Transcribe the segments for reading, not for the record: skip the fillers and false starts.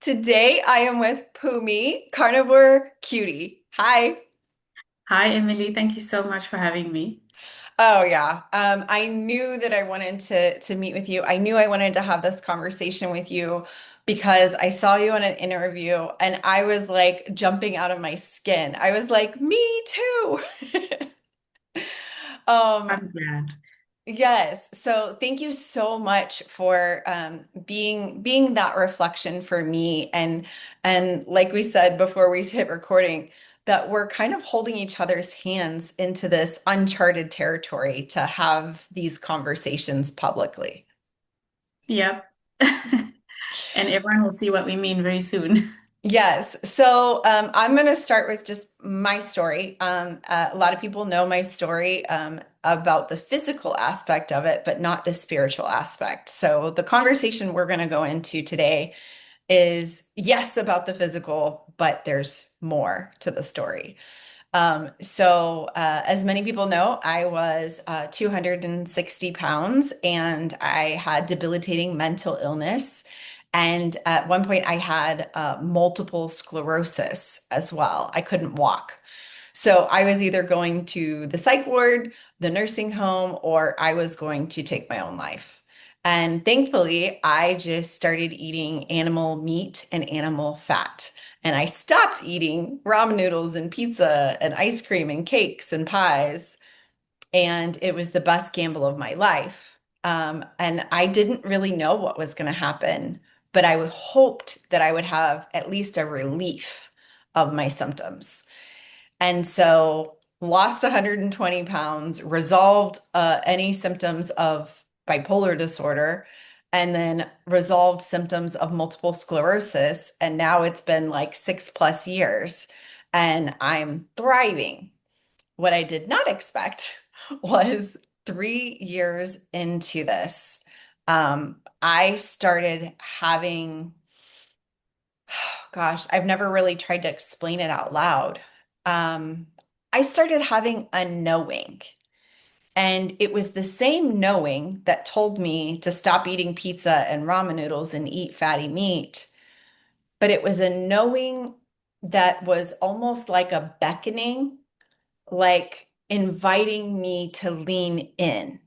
Today I am with Phumi, Carnivore Cutie. Hi. Hi, Emily. Thank you so much for having me. Oh yeah. I knew that I wanted to meet with you. I knew I wanted to have this conversation with you because I saw you in an interview and I was like jumping out of my skin. I was like, me too. Um, I'm glad. Yes. So thank you so much for being that reflection for me. And like we said before we hit recording, that we're kind of holding each other's hands into this uncharted territory to have these conversations publicly. Yep. And everyone will see what we mean very soon. Yes. So I'm going to start with just my story. A lot of people know my story about the physical aspect of it, but not the spiritual aspect. So the conversation we're going to go into today is yes, about the physical, but there's more to the story. As many people know, I was 260 pounds and I had debilitating mental illness. And at one point, I had multiple sclerosis as well. I couldn't walk. So I was either going to the psych ward, the nursing home, or I was going to take my own life. And thankfully, I just started eating animal meat and animal fat. And I stopped eating ramen noodles and pizza and ice cream and cakes and pies. And it was the best gamble of my life. And I didn't really know what was going to happen, but I hoped that I would have at least a relief of my symptoms. And so lost 120 pounds, resolved any symptoms of bipolar disorder, and then resolved symptoms of multiple sclerosis. And now it's been like 6+ years and I'm thriving. What I did not expect was 3 years into this, I started having, gosh, I've never really tried to explain it out loud. Um, I started having a knowing, and it was the same knowing that told me to stop eating pizza and ramen noodles and eat fatty meat. But it was a knowing that was almost like a beckoning, like inviting me to lean in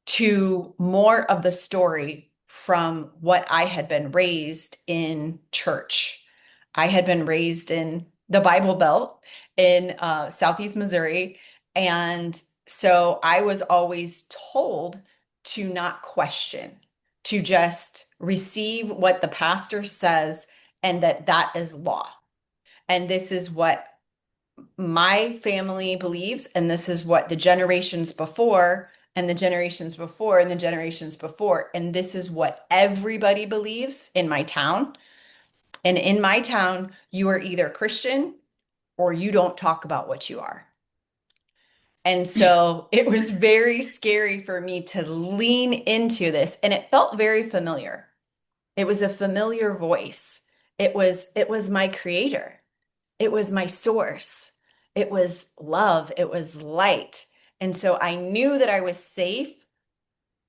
to more of the story from what I had been raised in church. I had been raised in the Bible Belt in Southeast Missouri. And so I was always told to not question, to just receive what the pastor says, and that is law. And this is what my family believes, and this is what the generations before, and the generations before, and the generations before, and this is what everybody believes in my town. And in my town, you are either Christian or you don't talk about what you are. And so it was very scary for me to lean into this, and it felt very familiar. It was a familiar voice. It was my creator. It was my source. It was love. It was light. And so I knew that I was safe,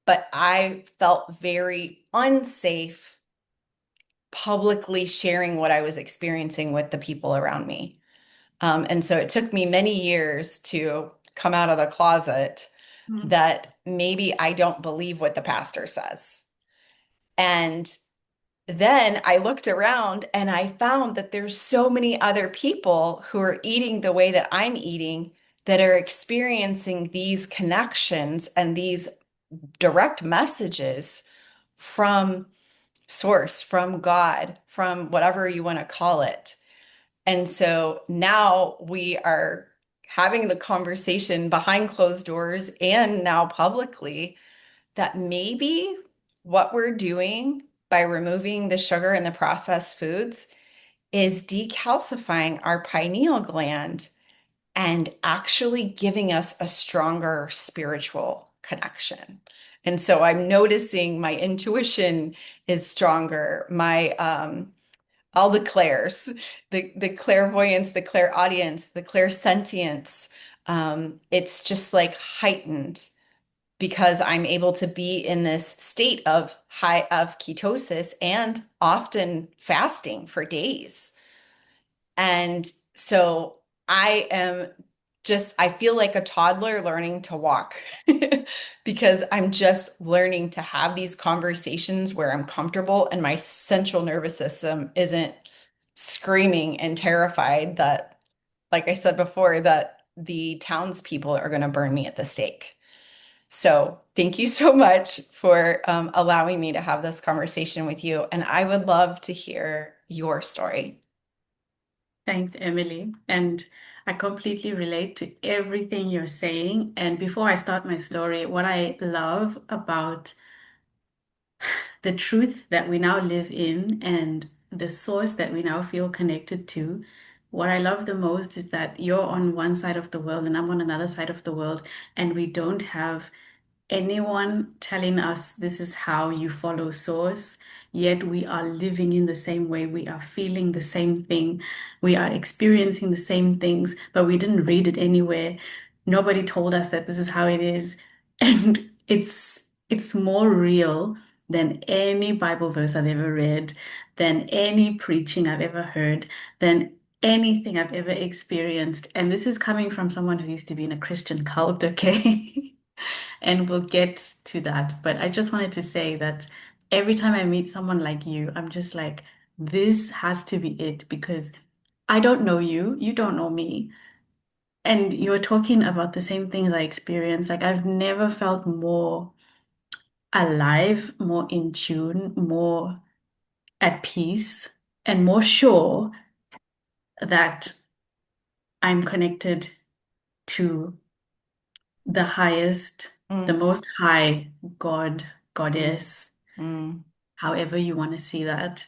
but I felt very unsafe publicly sharing what I was experiencing with the people around me. And so it took me many years to come out of the closet Mm. that maybe I don't believe what the pastor says. And then I looked around and I found that there's so many other people who are eating the way that I'm eating that are experiencing these connections and these direct messages from source, from God, from whatever you want to call it. And so now we are having the conversation behind closed doors and now publicly that maybe what we're doing by removing the sugar and the processed foods is decalcifying our pineal gland and actually giving us a stronger spiritual connection. And so I'm noticing my intuition is stronger. My all the clairs, the clairvoyance, the clairaudience, the clairsentience, it's just like heightened. because I'm able to be in this state of high of ketosis and often fasting for days. And so I feel like a toddler learning to walk because I'm just learning to have these conversations where I'm comfortable and my central nervous system isn't screaming and terrified that, like I said before, that the townspeople are going to burn me at the stake. So thank you so much for allowing me to have this conversation with you. And I would love to hear your story. Thanks, Emily. And I completely relate to everything you're saying. And before I start my story, what I love about the truth that we now live in and the source that we now feel connected to, what I love the most is that you're on one side of the world and I'm on another side of the world, and we don't have anyone telling us this is how you follow source, yet we are living in the same way. We are feeling the same thing. We are experiencing the same things, but we didn't read it anywhere. Nobody told us that this is how it is. And it's more real than any Bible verse I've ever read, than any preaching I've ever heard, than anything I've ever experienced. And this is coming from someone who used to be in a Christian cult, okay? And we'll get to that. But I just wanted to say that every time I meet someone like you, I'm just like, this has to be it because I don't know you, you don't know me. And you're talking about the same things I experienced. Like, I've never felt more alive, more in tune, more at peace, and more sure that I'm connected to the highest, the Mm, most high God, mm, goddess, mm, however you want to see that,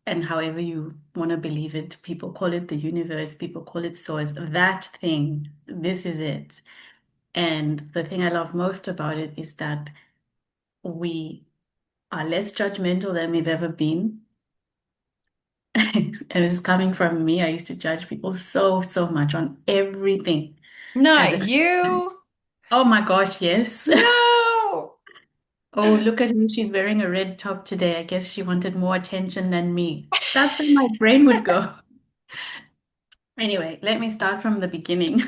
and however you want to believe it. People call it the universe, people call it source. That thing, this is it. And the thing I love most about it is that we are less judgmental than we've ever been. And it's coming from me. I used to judge people so, so much on everything as not a, you. oh my gosh, yes. No. Oh, look at her. She's wearing a red top today. I guess she wanted more attention than me. That's where my brain would go. Anyway, let me start from the beginning.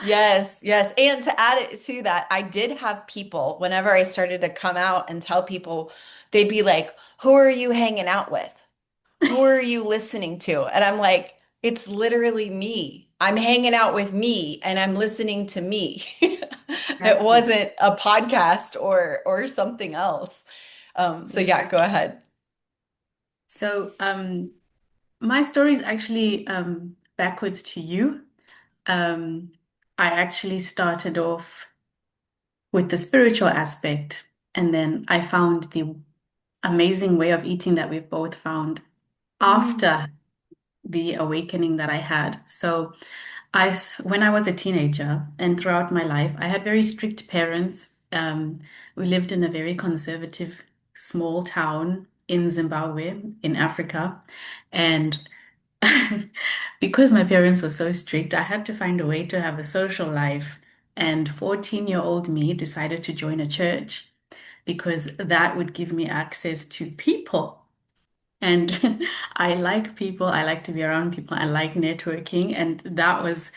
Yes, yes. And to add it to that, I did have people, whenever I started to come out and tell people, they'd be like, "Who are you hanging out with? Who are you listening to?" And I'm like, it's literally me. I'm hanging out with me and I'm listening to me. It Exactly. wasn't a podcast or something else. So yeah, go Exactly. ahead. So, my story is actually backwards to you. Um, I actually started off with the spiritual aspect, and then I found the amazing way of eating that we've both found Mm, after the awakening that I had. So, when I was a teenager and throughout my life, I had very strict parents. We lived in a very conservative small town in Zimbabwe, in Africa. And because my parents were so strict, I had to find a way to have a social life. And 14-year-old me decided to join a church because that would give me access to people. And I like people, I like to be around people, I like networking. And that was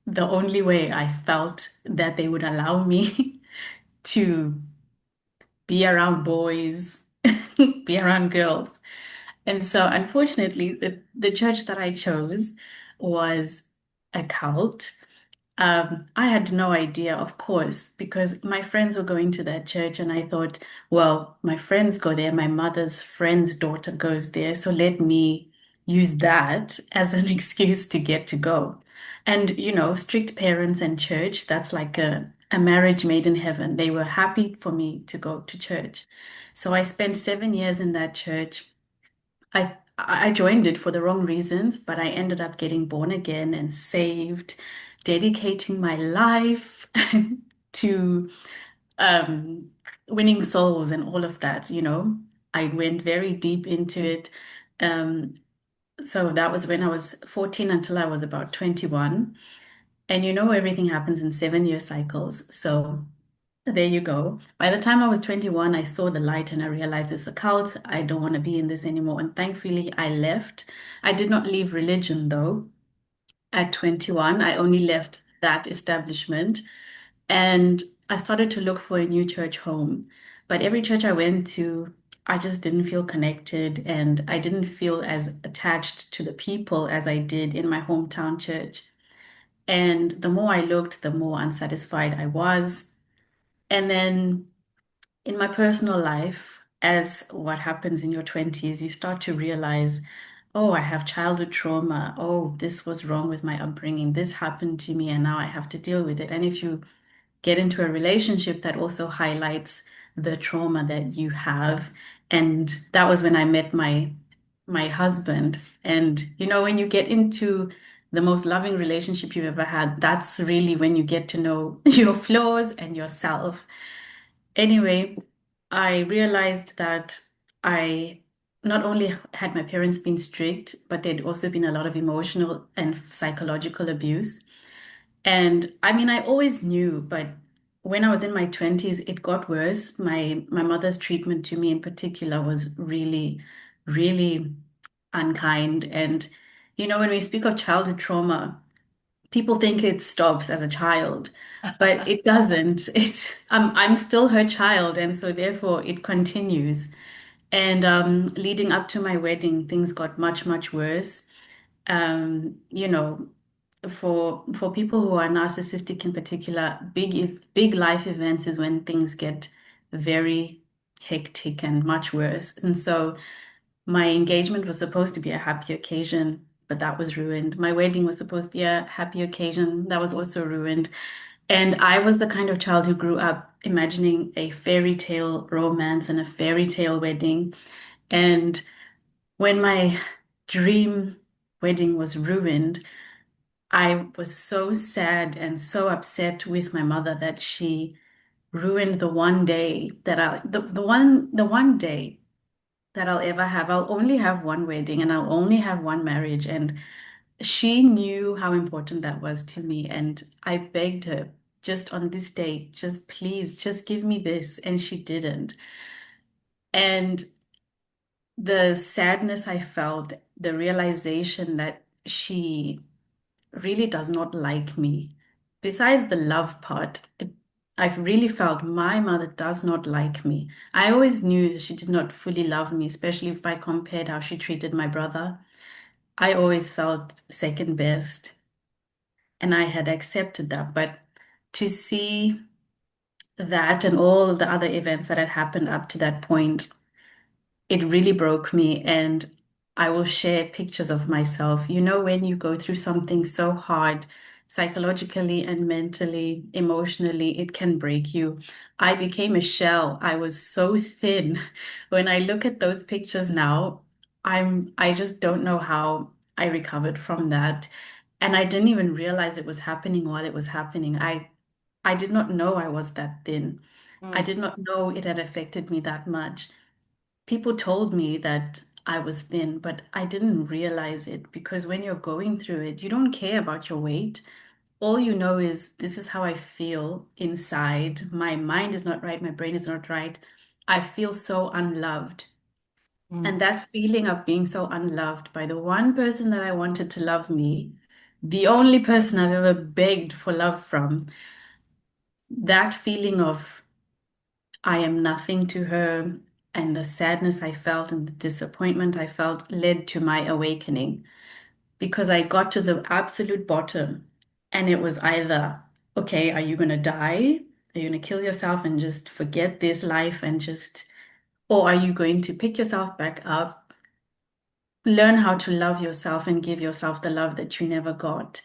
the only way I felt that they would allow me to be around boys, be around girls. And so, unfortunately, the church that I chose was a cult. I had no idea, of course, because my friends were going to that church, and I thought, well, my friends go there, my mother's friend's daughter goes there, so let me use that as an excuse to get to go. And, strict parents and church, that's like a marriage made in heaven. They were happy for me to go to church. So I spent 7 years in that church. I joined it for the wrong reasons, but I ended up getting born again and saved, dedicating my life to um, winning souls and all of that. I went very deep into it. Um, so that was when I was 14 until I was about 21. And everything happens in 7-year cycles. So There you go. By the time I was 21, I saw the light and I realized it's a cult. I don't want to be in this anymore. And thankfully, I left. I did not leave religion though. At 21, I only left that establishment and I started to look for a new church home. But every church I went to, I just didn't feel connected and I didn't feel as attached to the people as I did in my hometown church. And the more I looked, the more unsatisfied I was. And then in my personal life, as what happens in your 20s, you start to realize, oh, I have childhood trauma. Oh, this was wrong with my upbringing. This happened to me, and now I have to deal with it. And if you get into a relationship, that also highlights the trauma that you have. And that was when I met my husband. And you know, when you get into the most loving relationship you've ever had, that's really when you get to know your flaws and yourself. Anyway, I realized that I not only had my parents been strict, but there'd also been a lot of emotional and psychological abuse. And I mean, I always knew, but when I was in my 20s, it got worse. My mother's treatment to me in particular was really, really unkind. And you know, when we speak of childhood trauma, people think it stops as a child, but it doesn't. It's I'm still her child, and so therefore it continues. And leading up to my wedding, things got much, much worse. You know, for people who are narcissistic in particular, big life events is when things get very hectic and much worse. And so my engagement was supposed to be a happy occasion, but that was ruined. My wedding was supposed to be a happy occasion, that was also ruined. And I was the kind of child who grew up imagining a fairy tale romance and a fairy tale wedding. And when my dream wedding was ruined, I was so sad and so upset with my mother that she ruined the one day that the one day that I'll ever have. I'll only have one wedding and I'll only have one marriage. And she knew how important that was to me. And I begged her, just on this day, just please, just give me this. And she didn't. And the sadness I felt, the realization that she really does not like me. Besides the love part, I've really felt my mother does not like me. I always knew that she did not fully love me, especially if I compared how she treated my brother. I always felt second best, and I had accepted that. But to see that and all the other events that had happened up to that point, it really broke me. And I will share pictures of myself. You know, when you go through something so hard, psychologically and mentally, emotionally, it can break you. I became a shell. I was so thin. When I look at those pictures now, I just don't know how I recovered from that. And I didn't even realize it was happening while it was happening. I did not know I was that thin. I Mm, did not know it had affected me that much. People told me that I was thin, but I didn't realize it because when you're going through it, you don't care about your weight. All you know is this is how I feel inside. My mind is not right, my brain is not right. I feel so unloved. mm, And that feeling of being so unloved by the one person that I wanted to love me, the only person I've ever begged for love from, that feeling of I am nothing to her. And the sadness I felt and the disappointment I felt led to my awakening because I got to the absolute bottom. And it was either, okay, are you going to die? Are you going to kill yourself and just forget this life and just, or are you going to pick yourself back up, learn how to love yourself and give yourself the love that you never got,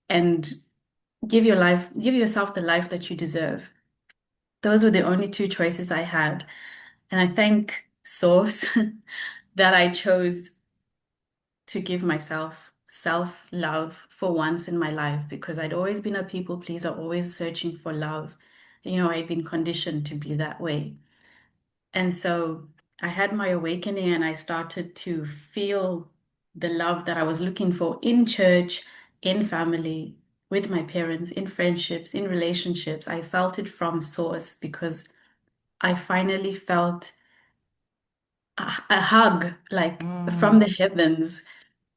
and give yourself the life that you deserve? Those were the only two choices I had. And I thank Source that I chose to give myself self-love for once in my life because I'd always been a people pleaser, always searching for love. You know, I'd been conditioned to be that way. And so I had my awakening and I started to feel the love that I was looking for in church, in family. with my parents, in friendships, in relationships. I felt it from source because I finally felt a hug like from Mm, the heavens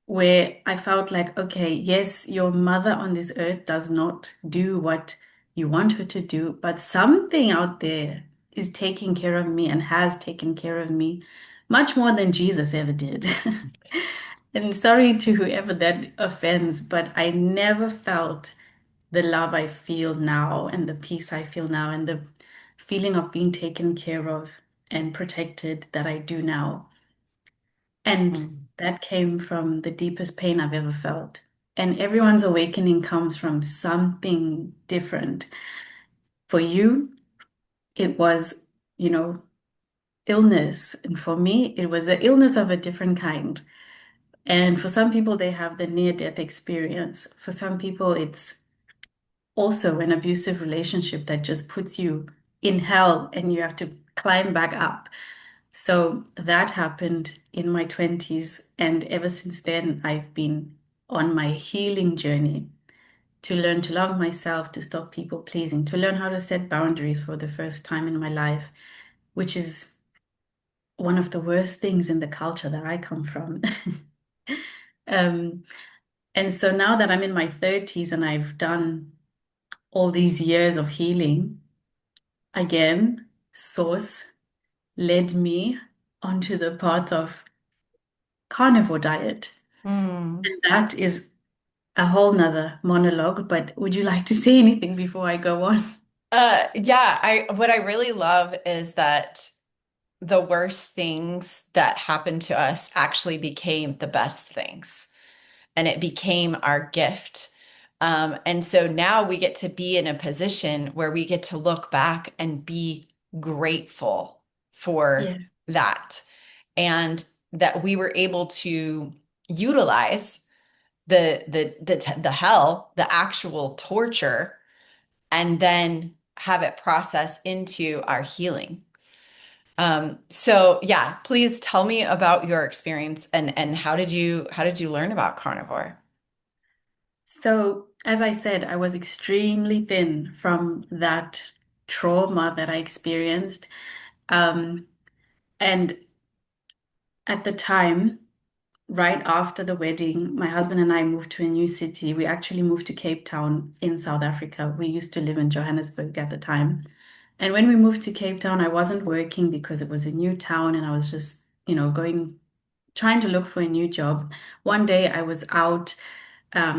where I felt like, okay, yes, your mother on this earth does not do what you want her to do, but something out there is taking care of me and has taken care of me much more than Jesus ever did. And sorry to whoever that offends, but I never felt the love I feel now and the peace I feel now and the feeling of being taken care of and protected that I do now. And mm, that came from the deepest pain I've ever felt. And everyone's awakening comes from something different. For you, it was, you know, illness. And for me, it was an illness of a different kind. And for some people, they have the near-death experience. For some people, it's also an abusive relationship that just puts you in hell and you have to climb back up. So that happened in my 20s. And ever since then, I've been on my healing journey to learn to love myself, to stop people pleasing, to learn how to set boundaries for the first time in my life, which is one of the worst things in the culture that I come from. Um, and so now that I'm in my 30s and I've done all these years of healing, again, Source led me onto the path of carnivore diet. mm. And that is a whole nother monologue, but would you like to say anything before I go on? Yeah, I what I really love is that the worst things that happened to us actually became the best things, and it became our gift. And so now we get to be in a position where we get to look back and be grateful for Yeah. that, and that we were able to utilize the hell, the actual torture, and then have it process into our healing. So yeah, please tell me about your experience, and how did you learn about carnivore? So, as I said, I was extremely thin from that trauma that I experienced. Um, and at the time, right after the wedding, my husband and I moved to a new city. We actually moved to Cape Town in South Africa. We used to live in Johannesburg at the time. And when we moved to Cape Town, I wasn't working because it was a new town and I was just, trying to look for a new job. One day I was out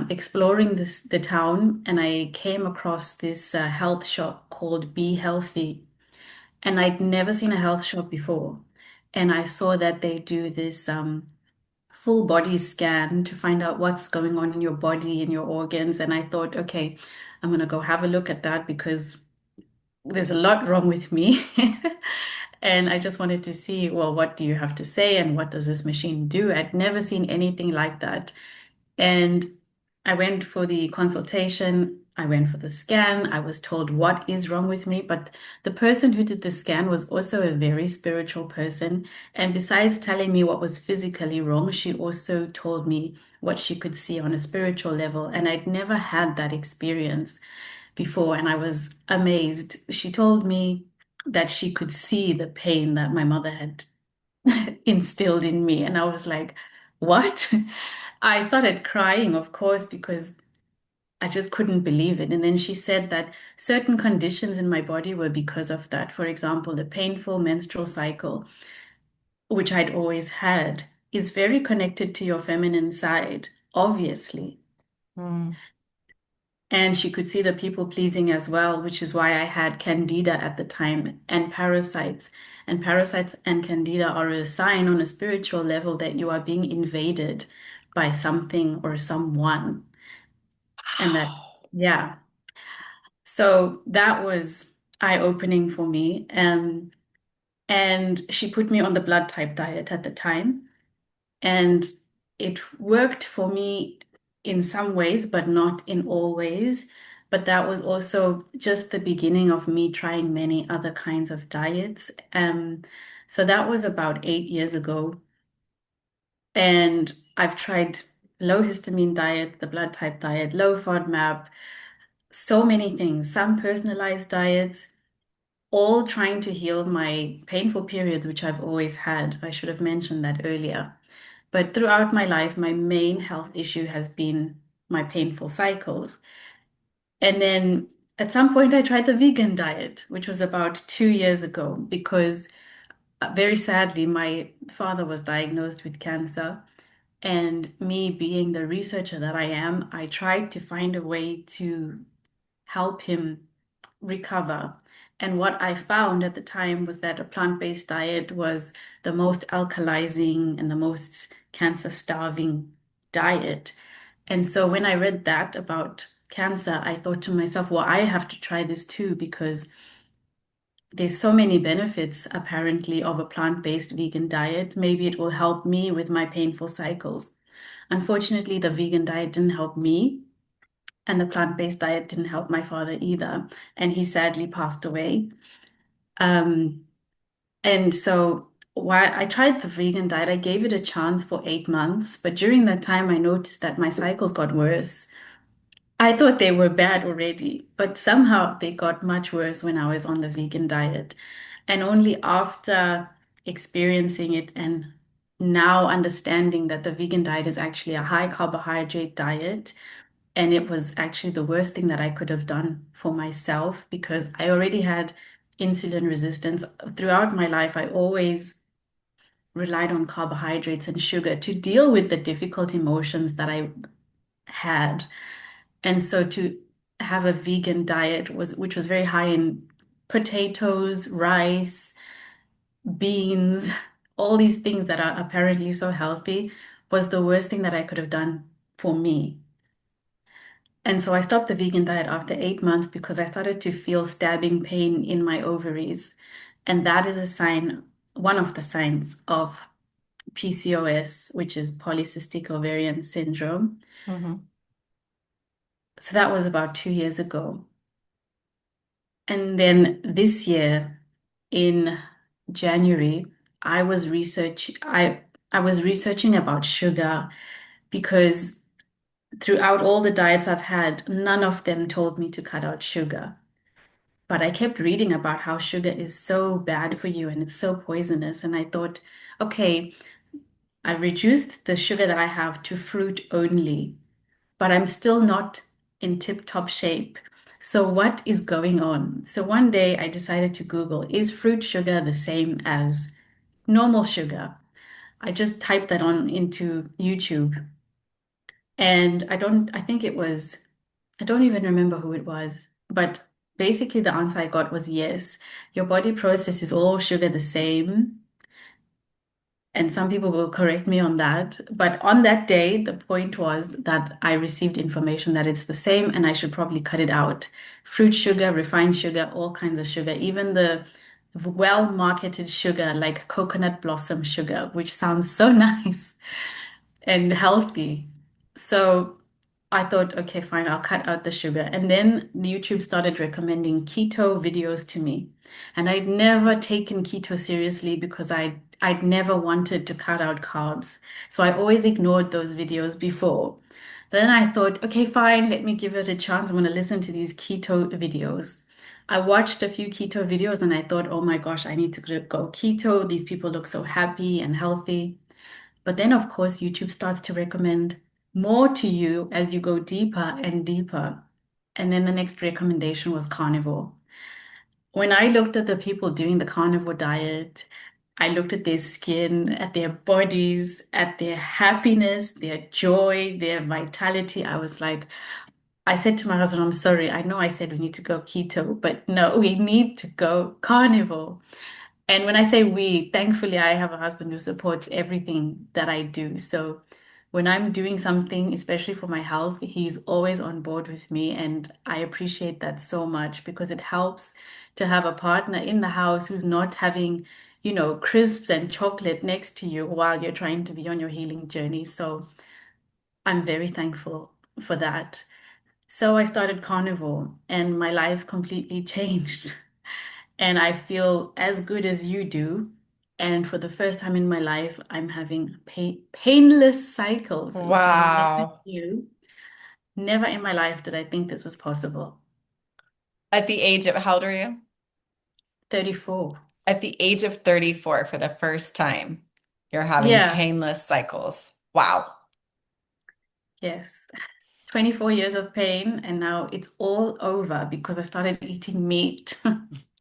exploring the town and I came across this health shop called Be Healthy. And I'd never seen a health shop before. And I saw that they do this full body scan to find out what's going on in your body and your organs. And I thought, okay, I'm going to go have a look at that because there's a lot wrong with me. And I just wanted to see, well, what do you have to say and what does this machine do? I'd never seen anything like that. And I went for the consultation, I went for the scan, I was told what is wrong with me. But the person who did the scan was also a very spiritual person. And besides telling me what was physically wrong, she also told me what she could see on a spiritual level. And I'd never had that experience before, and I was amazed. She told me that she could see the pain that my mother had instilled in me. And I was like, what? I started crying, of course, because I just couldn't believe it. And then she said that certain conditions in my body were because of that. For example, the painful menstrual cycle, which I'd always had, is very connected to your feminine side, obviously. Mm, And she could see the people pleasing as well, which is why I had candida at the time and parasites. And parasites and candida are a sign on a spiritual level that you are being invaded by something or someone. And that, yeah. So that was eye-opening for me. And she put me on the blood type diet at the time. And it worked for me in some ways, but not in all ways. But that was also just the beginning of me trying many other kinds of diets. So that was about 8 years ago. And I've tried low histamine diet, the blood type diet, low FODMAP, so many things, some personalized diets, all trying to heal my painful periods, which I've always had. I should have mentioned that earlier. But throughout my life, my main health issue has been my painful cycles. And then at some point, I tried the vegan diet, which was about 2 years ago, because very sadly, my father was diagnosed with cancer. And me being the researcher that I am, I tried to find a way to help him recover. And what I found at the time was that a plant-based diet was the most alkalizing and the most cancer-starving diet. And so when I read that about cancer, I thought to myself, well, I have to try this too because there's so many benefits apparently of a plant-based vegan diet. Maybe it will help me with my painful cycles. Unfortunately, the vegan diet didn't help me, and the plant-based diet didn't help my father either. And he sadly passed away. Um, and so while I tried the vegan diet, I gave it a chance for 8 months. But during that time, I noticed that my cycles got worse. I thought they were bad already, but somehow they got much worse when I was on the vegan diet. And only after experiencing it and now understanding that the vegan diet is actually a high carbohydrate diet, and it was actually the worst thing that I could have done for myself because I already had insulin resistance. Throughout my life, I always relied on carbohydrates and sugar to deal with the difficult emotions that I had. And so to have a vegan diet which was very high in potatoes, rice, beans, all these things that are apparently so healthy was the worst thing that I could have done for me. And so I stopped the vegan diet after 8 months because I started to feel stabbing pain in my ovaries. And that is a sign, one of the signs of PCOS, which is polycystic ovarian syndrome. Hmm. So that was about 2 years ago. And then this year in January, I was researching about sugar because throughout all the diets I've had, none of them told me to cut out sugar. But I kept reading about how sugar is so bad for you and it's so poisonous. And I thought, okay, I've reduced the sugar that I have to fruit only, but I'm still not in tip-top shape. So what is going on? So one day I decided to Google, is fruit sugar the same as normal sugar? I just typed that on into YouTube. And I think it was, I don't even remember who it was, but basically the answer I got was yes. Your body processes all sugar the same. And some people will correct me on that. But on that day, the point was that I received information that it's the same and I should probably cut it out. Fruit sugar, refined sugar, all kinds of sugar, even the well-marketed sugar like coconut blossom sugar, which sounds so nice and healthy. So I thought, okay, fine, I'll cut out the sugar. And then YouTube started recommending keto videos to me. And I'd never taken keto seriously because I'd never wanted to cut out carbs. So I always ignored those videos before. Then I thought, okay, fine, let me give it a chance. I'm going to listen to these keto videos. I watched a few keto videos and I thought, oh my gosh, I need to go keto. These people look so happy and healthy. But then, of course, YouTube starts to recommend more to you as you go deeper and deeper. And then the next recommendation was carnivore. When I looked at the people doing the carnivore diet, I looked at their skin, at their bodies, at their happiness, their joy, their vitality. I was like, I said to my husband, I'm sorry, I know I said we need to go keto, but no, we need to go carnivore. And when I say we, thankfully, I have a husband who supports everything that I do. So when I'm doing something, especially for my health, he's always on board with me. And I appreciate that so much because it helps to have a partner in the house who's not having, crisps and chocolate next to you while you're trying to be on your healing journey. So I'm very thankful for that. So I started carnivore and my life completely changed. And I feel as good as you do. And for the first time in my life, I'm having painless cycles, which I never Wow. knew. Never in my life did I think this was possible. At the age of, how old are you? 34. At the age of 34 for the first time, you're having Yeah, painless cycles. Wow. yes. 24 years of pain, and now it's all over because I started eating meat.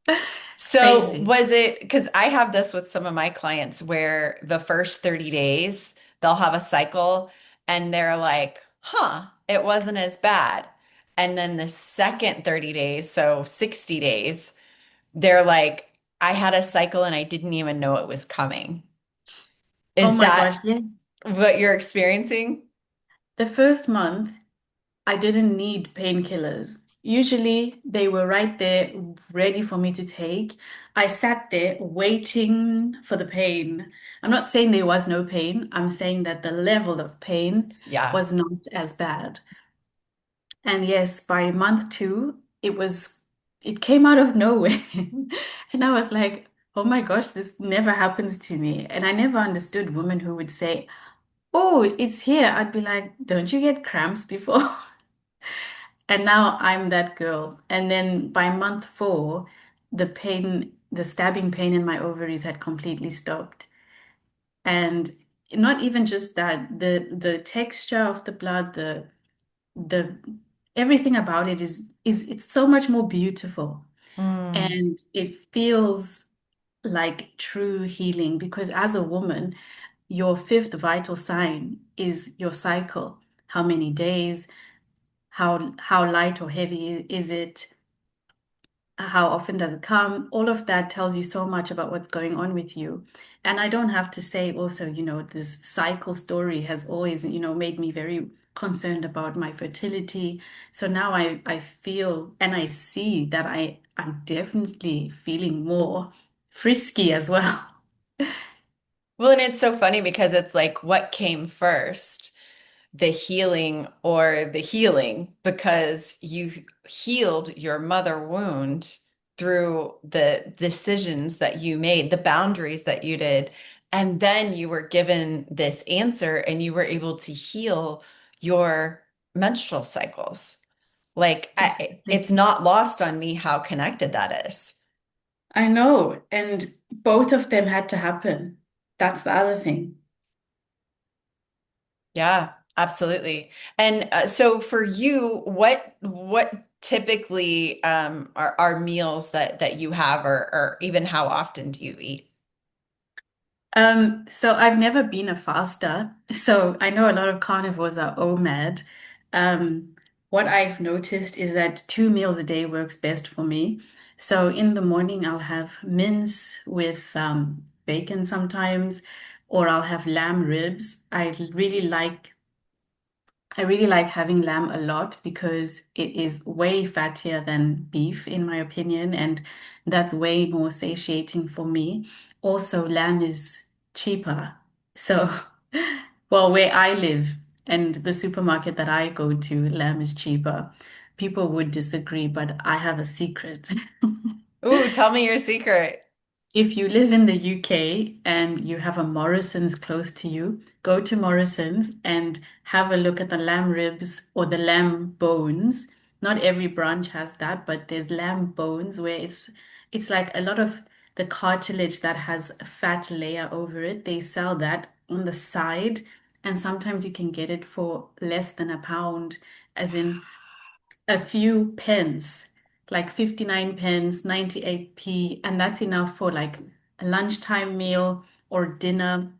It's So crazy. was it, because I have this with some of my clients where the first 30 days they'll have a cycle and they're like, huh, it wasn't as bad. And then the second 30 days, so 60 days, they're like, I had a cycle and I didn't even know it was coming. Oh Is my gosh, that yes. what you're experiencing? The first month, I didn't need painkillers. Usually, they were right there, ready for me to take. I sat there waiting for the pain. I'm not saying there was no pain. I'm saying that the level of pain Yeah. was not as bad. And yes, by month two, it came out of nowhere. And I was like, oh my gosh, this never happens to me. And I never understood women who would say, oh, it's here. I'd be like, don't you get cramps before? And now I'm that girl. And then by month four, the stabbing pain in my ovaries had completely stopped. And not even just that, the texture of the blood, the everything about it is it's so much more beautiful. Mm. And it feels like true healing because as a woman, your fifth vital sign is your cycle. How many days? How light or heavy is it? How often does it come? All of that tells you so much about what's going on with you. And I don't have to say also, this cycle story has always, made me very concerned about my fertility. So now I feel and I see that I'm definitely feeling more frisky as well. Well, and it's so funny because it's like, what came first? The healing or the healing because you healed your mother wound through the decisions that you made, the boundaries that you did. And then you were given this answer and you were able to heal your menstrual cycles. It's Exactly. not lost on me how connected that is. I know. And both of them had to happen. That's the other thing. Yeah, absolutely. And so for you, what typically are meals that you have, or even how often do you eat? So I've never been a faster, so I know a lot of carnivores are OMAD. Um, what I've noticed is that 2 meals a day works best for me. So in the morning, I'll have mince with bacon sometimes, or I'll have lamb ribs. I really like having lamb a lot because it is way fattier than beef, in my opinion, and that's way more satiating for me. Also, lamb is cheaper. So, well, where I live and the supermarket that I go to, lamb is cheaper. People would disagree, but I have a secret. Ooh, tell me your secret. If you live in the UK and you have a Morrison's close to you, go to Morrison's and have a look at the lamb ribs or the lamb bones. Not every branch has that, but there's lamb bones where it's like a lot of the cartilage that has a fat layer over it. They sell that on the side, and sometimes you can get it for less than a pound, as in a few pence, like 59 pence, 98p, and that's enough for like a lunchtime meal or dinner.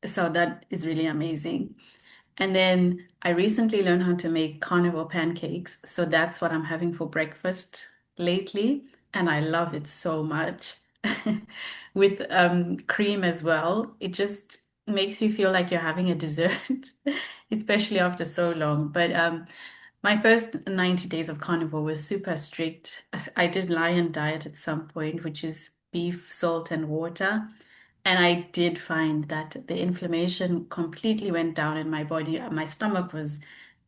So that is really amazing. And then I recently learned how to make carnivore pancakes. So that's what I'm having for breakfast lately. And I love it so much. With cream as well. It just makes you feel like you're having a dessert, especially after so long. But my first 90 days of carnivore was super strict. I did lion diet at some point, which is beef, salt, and water. And I did find that the inflammation completely went down in my body. My stomach was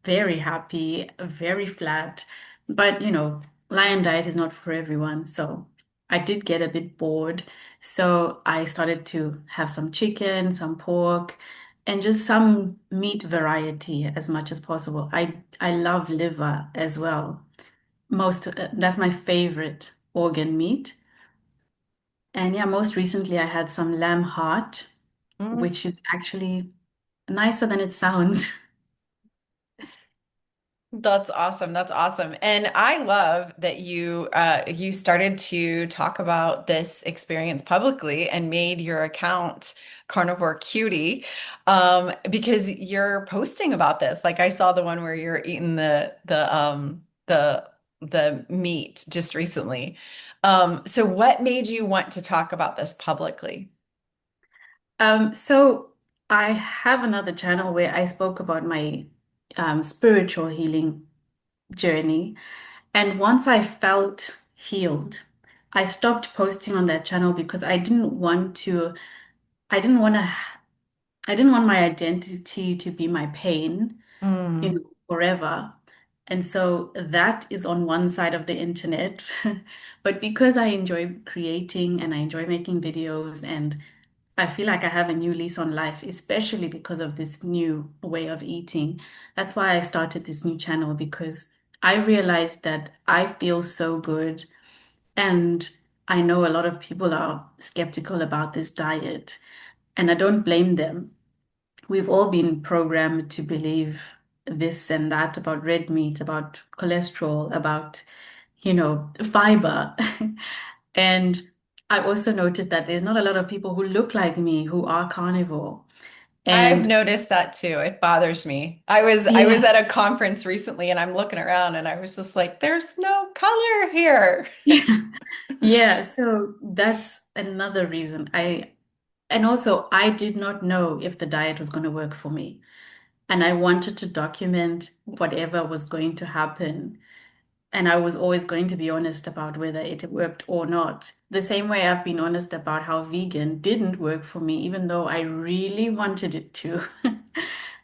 very happy, very flat. But, lion diet is not for everyone. So I did get a bit bored. So I started to have some chicken, some pork, and just some meat variety as much as possible. I love liver as well. That's my favorite organ meat. And yeah, most recently I had some lamb heart, Mm. which is actually nicer than it sounds. That's awesome. That's awesome. And I love that you started to talk about this experience publicly and made your account Carnivore Cutie, because you're posting about this. Like I saw the one where you're eating the meat just recently. So what made you want to talk about this publicly? So I have another channel where I spoke about my spiritual healing journey. And once I felt healed, I stopped posting on that channel because I didn't want to, I didn't want my identity to be my pain, Mm. forever. And so that is on one side of the internet. But because I enjoy creating and I enjoy making videos and I feel like I have a new lease on life, especially because of this new way of eating. That's why I started this new channel because I realized that I feel so good. And I know a lot of people are skeptical about this diet, and I don't blame them. We've all been programmed to believe this and that about red meat, about cholesterol, about, fiber. And I also noticed that there's not a lot of people who look like me who are carnivore. I've And noticed that too. It bothers me. I was yeah, at a conference recently and I'm looking around and I was just like, there's no color here. yeah, so that's another reason. And also I did not know if the diet was going to work for me. And I wanted to document whatever was going to happen. And I was always going to be honest about whether it worked or not. The same way I've been honest about how vegan didn't work for me, even though I really wanted it to.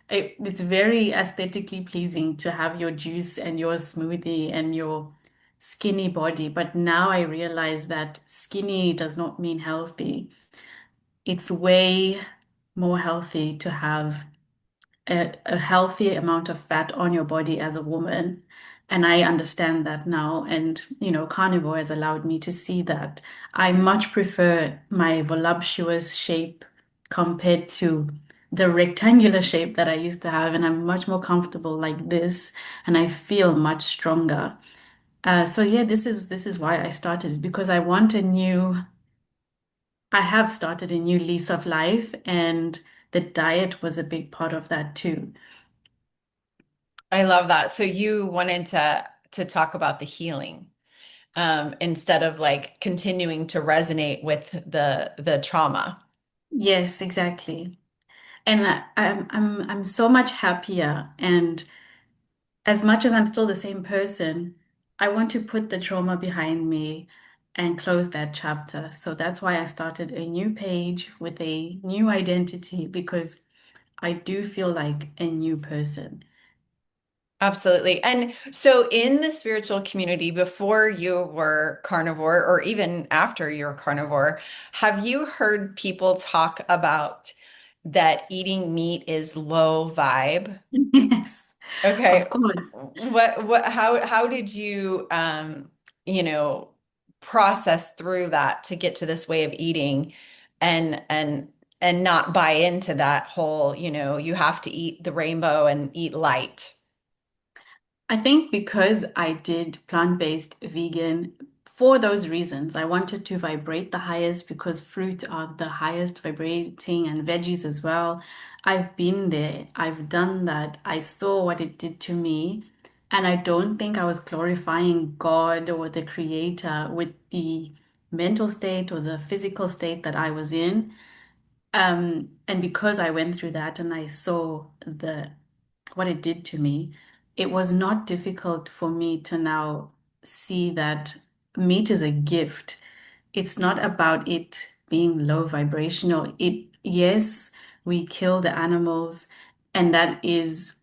It's very aesthetically pleasing to have your juice and your smoothie and your skinny body. But now I realize that skinny does not mean healthy. It's way more healthy to have a healthy amount of fat on your body as a woman. And I understand that now. And, carnivore has allowed me to see that. I much prefer my voluptuous shape compared to the rectangular shape that I used to have. And I'm much more comfortable like this. And I feel much stronger. So yeah, this is why I started because I have started a new lease of life, and the diet was a big part of that too. I love that. So you wanted to talk about the healing, instead of like continuing to resonate with the trauma. Yes, exactly. And I'm so much happier. And as much as I'm still the same person, I want to put the trauma behind me and close that chapter. So that's why I started a new page with a new identity because I do feel like a new person. Absolutely. And so in the spiritual community, before you were carnivore, or even after you were carnivore, have you heard people talk about that eating meat is low vibe? Yes, of Okay. course. How did you, you know, process through that to get to this way of eating and and not buy into that whole, you have to eat the rainbow and eat light? I think because I did plant-based vegan for those reasons, I wanted to vibrate the highest because fruit are the highest vibrating and veggies as well. I've been there, I've done that, I saw what it did to me, and I don't think I was glorifying God or the creator with the mental state or the physical state that I was in. And because I went through that and I saw the what it did to me, it was not difficult for me to now see that meat is a gift. It's not about it being low vibrational. Yes, we kill the animals, and that is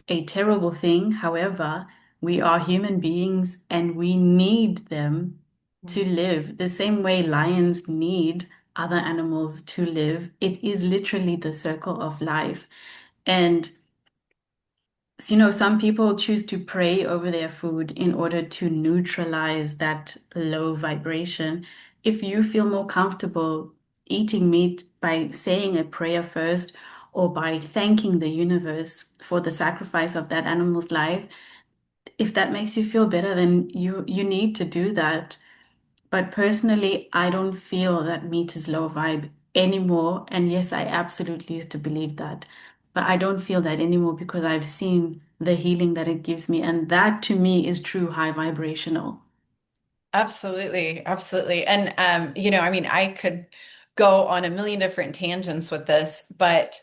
a terrible thing. However, we are human beings and we need them. to live, the same way lions need other animals to live. It is literally the circle of life. And some people choose to pray over their food in order to neutralize that low vibration. If you feel more comfortable eating meat by saying a prayer first or by thanking the universe for the sacrifice of that animal's life, if that makes you feel better, then you need to do that. But personally, I don't feel that meat is low vibe anymore. And yes, I absolutely used to believe that. But I don't feel that anymore because I've seen the healing that it gives me. And that to me is true high vibrational. Absolutely, absolutely. And I mean, I could go on a million different tangents with this, but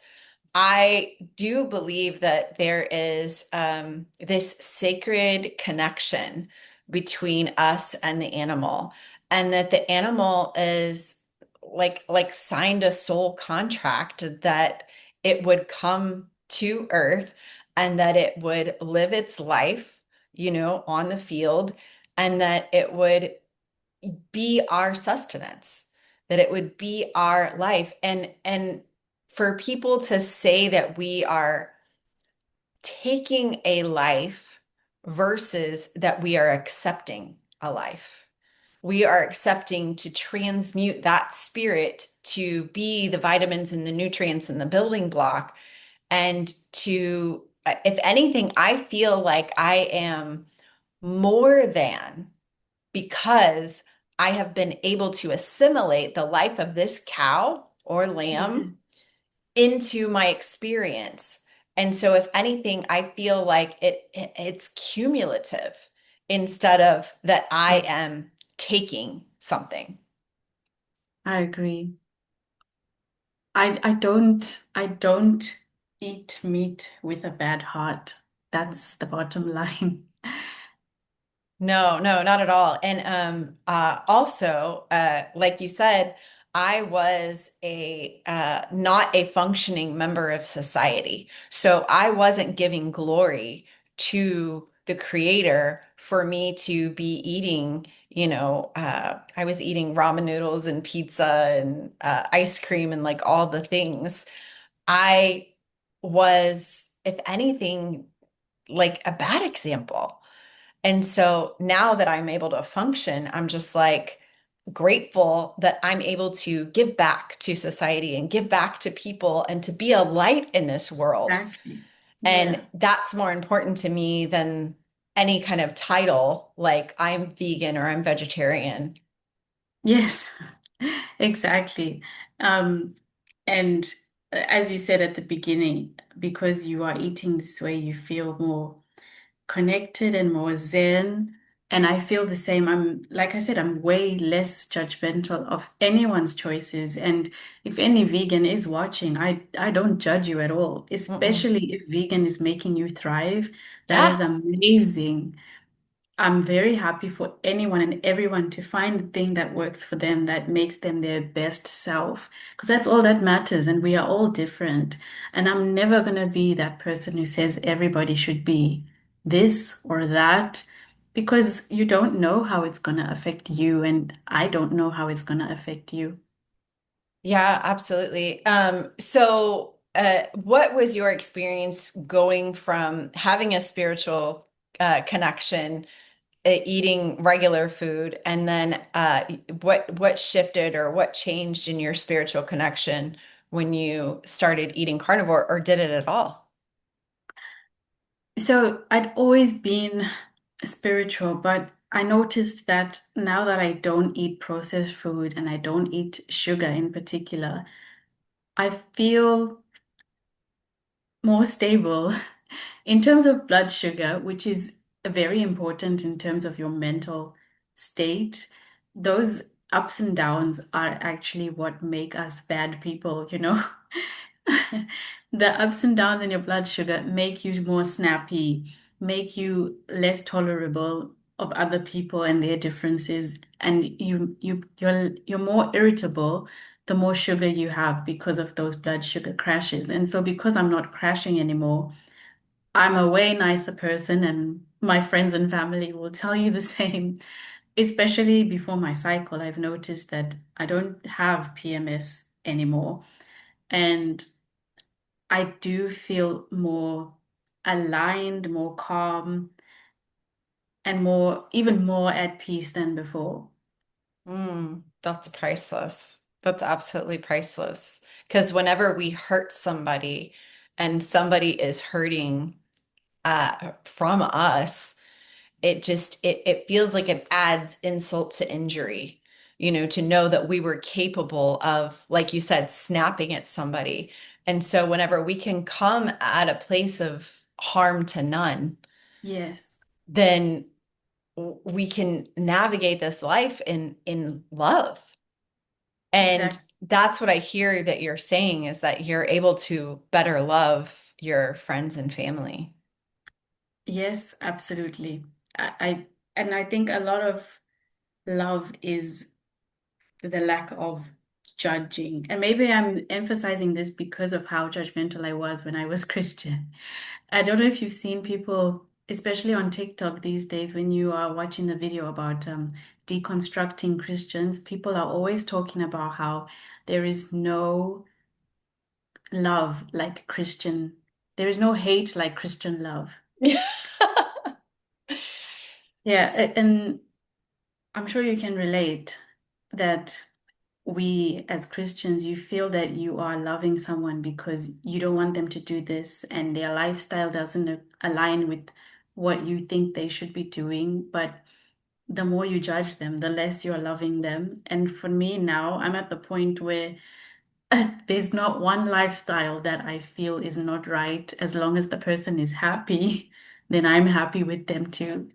I do believe that there is this sacred connection between us and the animal, and that the animal is like signed a soul contract that it would come to Earth and that it would live its life, on the field, and that it would be our sustenance, that it would be our life. And for people to say that we are taking a life versus that we are accepting a life. We are accepting to transmute that spirit to be the vitamins and the nutrients and the building block. And to, if anything, I feel like I am more than, because I have been able to assimilate the life of this cow or Yeah. lamb into my experience. And so if anything, I feel like it's cumulative instead of that I Yeah, am taking something. I agree. I don't eat meat with a bad heart. That's the bottom line. No, no, not at all. And also, like you said, I was a not a functioning member of society. So I wasn't giving glory to the creator for me to be eating, I was eating ramen noodles and pizza and ice cream and like all the things. I was, if anything, like a bad example. And so now that I'm able to function, I'm just like grateful that I'm able to give back to society and give back to people and to be a light in this world. Exactly. And Yeah. that's more important to me than any kind of title like I'm vegan or I'm vegetarian. Yes, exactly. Um, and as you said at the beginning, because you are eating this way, you feel more connected and more zen. And I feel the same. Like I said, I'm way less judgmental of anyone's choices. And if any vegan is watching, I don't judge you at all, Mm-mm. especially if vegan is making you thrive. That is Yeah. amazing. I'm very happy for anyone and everyone to find the thing that works for them, that makes them their best self, because that's all that matters. And we are all different. And I'm never going to be that person who says everybody should be this or that, because you don't know how it's going to affect you. And I don't know how it's going to affect you. Yeah, absolutely. So what was your experience going from having a spiritual connection, eating regular food, and then what shifted or what changed in your spiritual connection when you started eating carnivore, or did it at all? So I'd always been spiritual, but I noticed that now that I don't eat processed food and I don't eat sugar in particular, I feel more stable in terms of blood sugar, which is very important in terms of your mental state. Those ups and downs are actually what make us bad people, you know? The ups and downs in your blood sugar make you more snappy, make you less tolerable of other people and their differences, and you're more irritable the more sugar you have because of those blood sugar crashes. And so because I'm not crashing anymore, I'm a way nicer person, and my friends and family will tell you the same. especially before my cycle, I've noticed that I don't have PMS anymore. And I do feel more aligned, more calm, and even more at peace than before. That's priceless. That's absolutely priceless. Because whenever we hurt somebody and somebody is hurting from us, it feels like it adds insult to injury, to know that we were capable of, like you said, snapping at somebody. And so whenever we can come at a place of harm to none, Yes, then we can navigate this life in love. And exactly. that's what I hear that you're saying is that you're able to better love your friends and family. Yes, absolutely. I and I think a lot of love is the lack of judging. And maybe I'm emphasizing this because of how judgmental I was when I was Christian. I don't know if you've seen people, especially on TikTok these days, when you are watching the video about deconstructing Christians, people are always talking about how there is no love like Christian, there is no hate like Christian love. Yeah, and I'm sure you can relate that we as Christians, you feel that you are loving someone because you don't want them to do this and their lifestyle doesn't align with what you think they should be doing. But the more you judge them, the less you're loving them. And for me now, I'm at the point where there's not one lifestyle that I feel is not right. As long as the person is happy, then I'm happy with them too.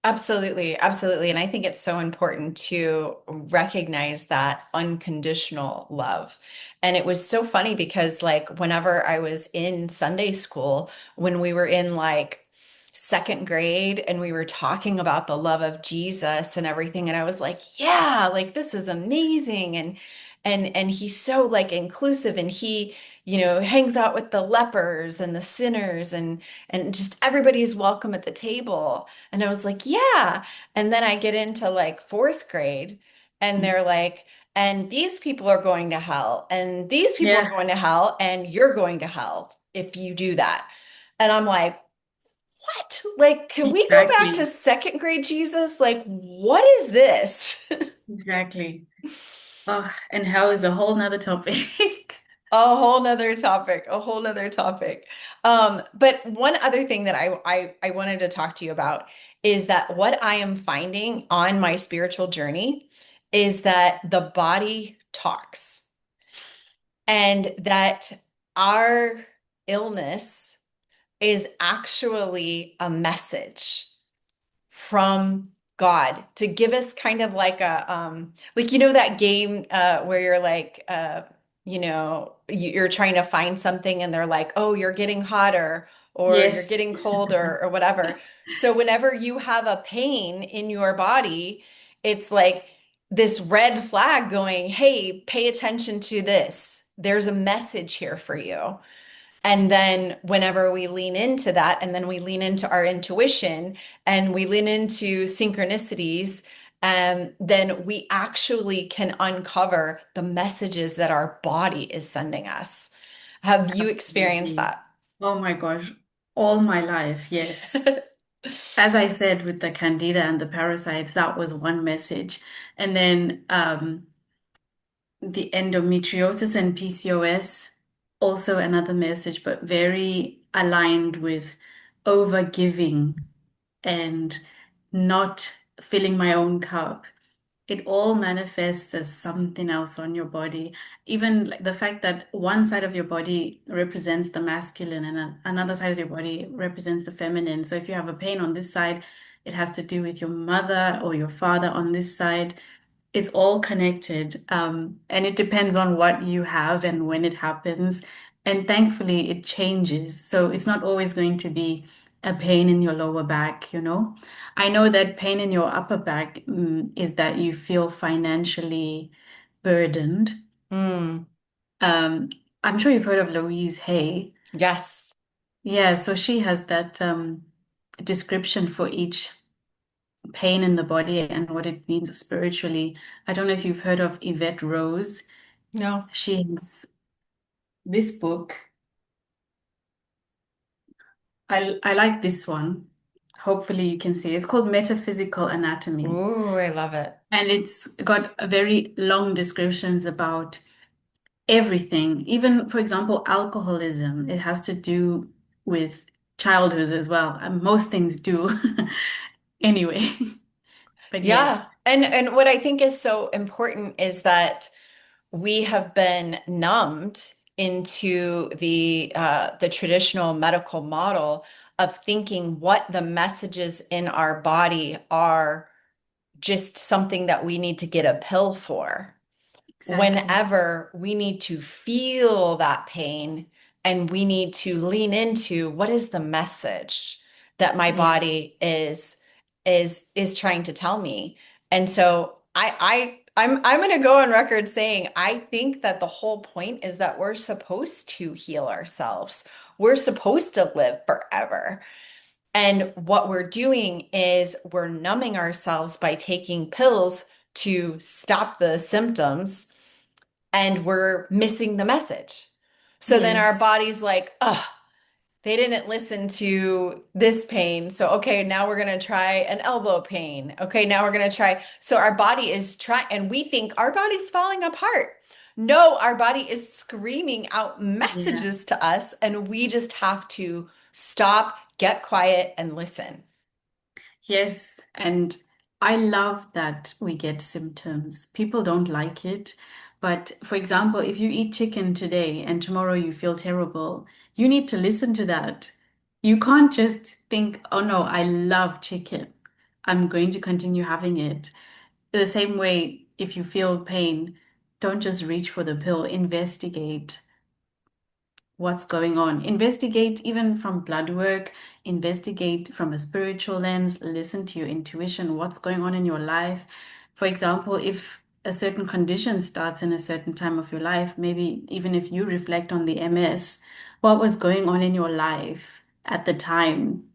Absolutely, absolutely. And I think it's so important to recognize that unconditional love. And it was so funny because, like, whenever I was in Sunday school, when we were in like second grade and we were talking about the love of Jesus and everything, and I was like, yeah, like this is amazing. And he's so like inclusive and he, hangs out with the lepers and the sinners and just everybody's welcome at the table. And I was like, yeah. And then I get into like fourth grade, and they're like, and these people are going to hell, and these people are Yeah, going to hell, and you're going to hell if you do that. And I'm like, what? Like, can we go back to exactly. second grade Jesus? Like, what is this? Exactly. Oh, and hell is a whole nother topic. A whole nother topic, a whole nother topic. But one other thing that I wanted to talk to you about is that what I am finding on my spiritual journey is that the body talks and that our illness is actually a message from God to give us kind of like a like that game where you're like you're trying to find something and they're like, "Oh, you're getting hotter or you're Yes, getting colder or whatever." So whenever you have a pain in your body, it's like this red flag going, "Hey, pay attention to this. There's a message here for you." And then whenever we lean into that, and then we lean into our intuition and we lean into synchronicities, then we actually can uncover the messages that our body is sending us. Have you experienced absolutely. that? Oh my gosh. All my life, yes. As I said with the candida and the parasites, that was one message. And then the endometriosis and PCOS, also another message, but very aligned with overgiving and not filling my own cup. It all manifests as something else on your body. Even like the fact that one side of your body represents the masculine and another side of your body represents the feminine. So if you have a pain on this side, it has to do with your mother or your father on this side. It's all connected. And it depends on what you have and when it happens. And thankfully, it changes. So it's not always going to be a pain in your lower back, you know? I know that pain in your upper back, is that you feel financially burdened. Mm, Um, I'm sure you've heard of Louise Hay. yes. Yeah, so she has that description for each pain in the body and what it means spiritually. I don't know if you've heard of Yvette Rose. No. She has this book. I like this one. Hopefully you can see. It's called Metaphysical Anatomy. Ooh, I love it. And it's got very long descriptions about everything. Even, for example, alcoholism. It has to do with childhood as well. And most things do. Anyway, but yes, Yeah. And what I think is so important is that we have been numbed into the traditional medical model of thinking what the messages in our body are just something that we need to get a pill for. exactly. Whenever we need to feel that pain and we need to lean into what is the message that my Yeah. body is trying to tell me. And so I'm going to go on record saying I think that the whole point is that we're supposed to heal ourselves. We're supposed to live forever. And what we're doing is we're numbing ourselves by taking pills to stop the symptoms, and we're missing the message. So then our Yes. body's like, oh, they didn't listen to this pain. So, okay, now we're going to try an elbow pain. Okay, now we're going to try. So our body is trying, and we think our body's falling apart. No, our body is screaming out Yeah. messages to us, and we just have to stop, get quiet, and listen. Yes, and I love that we get symptoms. People don't like it, but for example, if you eat chicken today and tomorrow you feel terrible, you need to listen to that. You can't just think, oh no, I love chicken. I'm going to continue having it. The same way, if you feel pain, don't just reach for the pill, investigate what's going on. Investigate even from blood work, investigate from a spiritual lens, listen to your intuition, what's going on in your life. For example, if a certain condition starts in a certain time of your life, maybe even if you reflect on the MS, what was going on in your life at the time?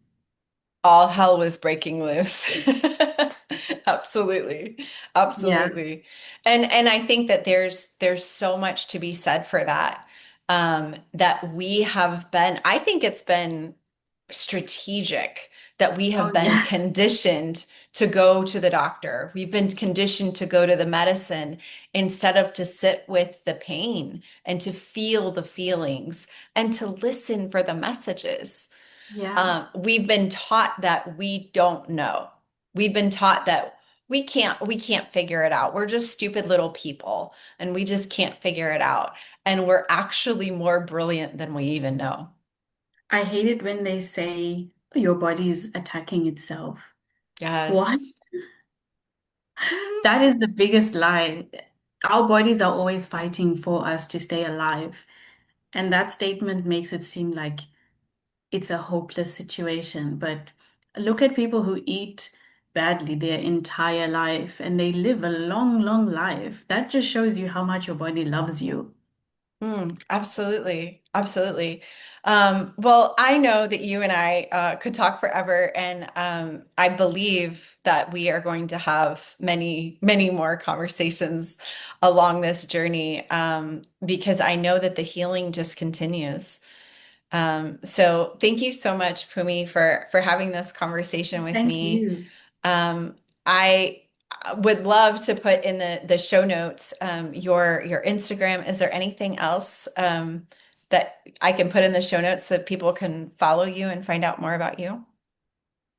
All hell was breaking loose. Absolutely. Yeah. Absolutely. And I think that there's so much to be said for that. That we have been, I think it's been strategic that we Oh, have been yeah. conditioned to go to the doctor. We've been conditioned to go to the medicine instead of to sit with the pain and to feel the feelings and to listen for the messages. Yeah. We've been taught that we don't know. We've been taught that we can't figure it out. We're just stupid little people and we just can't figure it out. And we're actually more brilliant than we even know. I hate it when they say your body is attacking itself. What? Yes. Mhm. That is the biggest lie. Our bodies are always fighting for us to stay alive. And that statement makes it seem like it's a hopeless situation. But look at people who eat badly their entire life and they live a long, long life. That just shows you how much your body loves you. Absolutely. Absolutely. Well, I know that you and I could talk forever, and I believe that we are going to have many, many more conversations along this journey because I know that the healing just continues. So thank you so much, Pumi, for having this conversation with Thank me. you. Um, I would love to put in the show notes your Instagram. Is there anything else that I can put in the show notes so that people can follow you and find out more about you?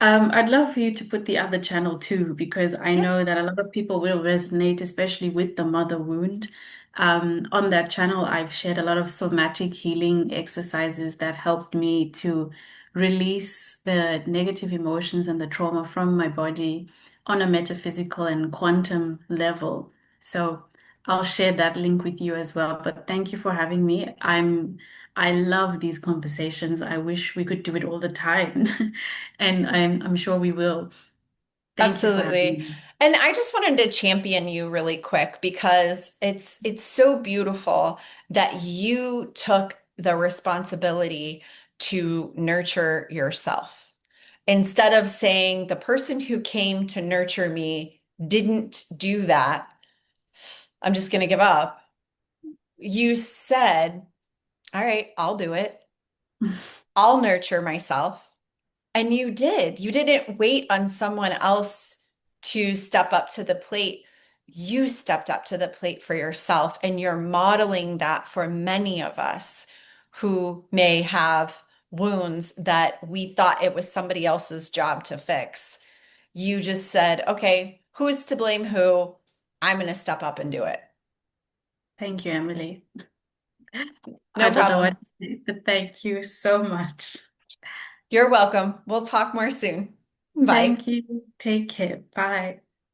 I'd love for you to put the other channel too, because I Yeah. know that a lot of people will resonate, especially with the mother wound. On that channel, I've shared a lot of somatic healing exercises that helped me to release the negative emotions and the trauma from my body on a metaphysical and quantum level. So I'll share that link with you as well. But thank you for having me. I love these conversations. I wish we could do it all the time. And I'm sure we will. Thank you for having Absolutely. me. And I just wanted to champion you really quick because it's so beautiful that you took the responsibility to nurture yourself. Instead of saying the person who came to nurture me didn't do that, I'm just going to give up. You said, all right, I'll do it. I'll nurture myself. And you did. You didn't wait on someone else to step up to the plate. You stepped up to the plate for yourself, and you're modeling that for many of us who may have wounds that we thought it was somebody else's job to fix. You just said, okay, who's to blame who? I'm going to step up and do it. Thank you, Emily. I No don't know problem. what to say, but thank you so much. You're welcome. We'll talk more soon. Bye. Thank you. Take care. Bye.